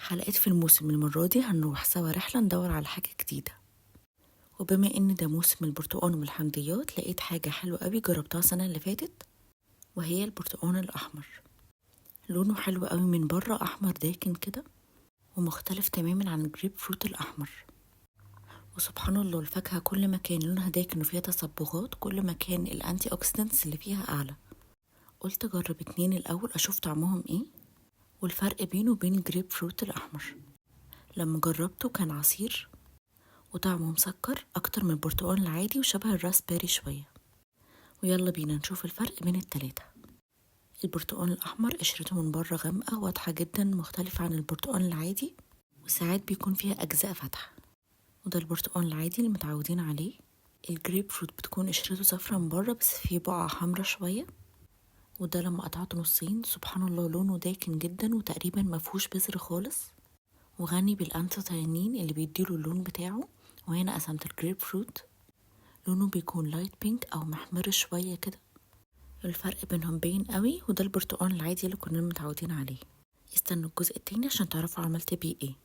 حلقات في الموسم المرة دي هنروح سوا رحلة ندور على حاجة جديدة. وبما ان ده موسم البرتقال والحمضيات لقيت حاجة حلوة قوي جربتها السنة اللي فاتت، وهي البرتقال الأحمر. لونه حلو قوي، من بره أحمر داكن كده ومختلف تماما عن الجريب فروت الأحمر. وسبحان الله الفاكهة كل ما كان لونها داكن وفيها تصبغات كل ما كان الأنتي أوكسيدنتس اللي فيها أعلى. قلت أجرب اتنين الأول أشوف طعمهم ايه والفرق بينه وبين الجريب فروت الأحمر. لما جربته كان عصير وطعمه مسكر أكتر من البرتقال العادي وشبه الراسبيري شوية. ويلا بينا نشوف الفرق بين التلاتة. البرتقال الأحمر قشرته من بره غامقة واضحة جدا مختلفة عن البرتقال العادي، وساعات بيكون فيها أجزاء فاتحة، وده البرتقال العادي اللي متعودين عليه. الجريب فروت بتكون قشرته صفرا من بره بس فيه بقعة حمرا شوية، وده لما قطعته نصين سبحان الله لونه داكن جدا وتقريبا مفهوش بذر خالص، وغني بالأنثوسيانين اللي بيديله اللون بتاعه. وهنا قسمت الجريب فروت، لونه بيكون لايت بينك او محمر شوية كده. الفرق بينهم باين قوي، وده البرتقال العادي اللي كنا متعودين عليه. استنوا الجزء التاني عشان تعرفوا عملت بيه ايه.